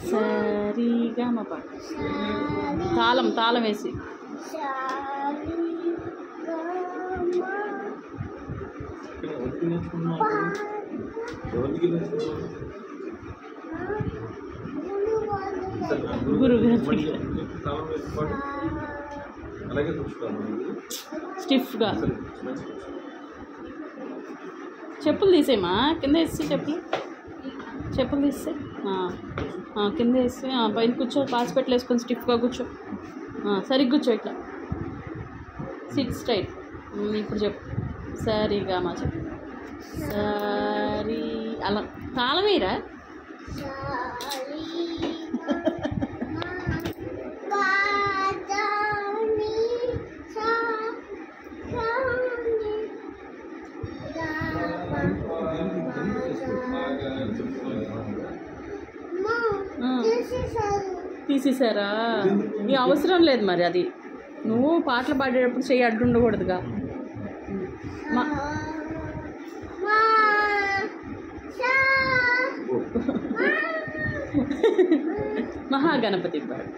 సరిగా మా పాట తాళం తాళం వేసి గురుగారు స్టిఫ్గా చెప్పులు తీసేమా కింద వేస్తే చెప్పులు తీస్తే కింద వేస్తే పైన కూర్చో హాస్పిటల్ వేసుకొని స్టిఫ్గా కూర్చో సరిగ్గా కూర్చో ఇట్లా సిట్ స్ట్రైట్ ఇప్పుడు చెప్పు సరిగా మా చెప్పు సరి అలా తాళమేరా తీసేసారా నీ అవసరం లేదు మరి అది నువ్వు పాటలు పాడేటప్పుడు చెయ్యి అడ్డు ఉండకూడదుగా మహాగణపతి పాడు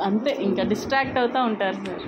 అంతే ఇంకా డిస్ట్రాక్ట్ అవుతూ ఉంటారు సార్.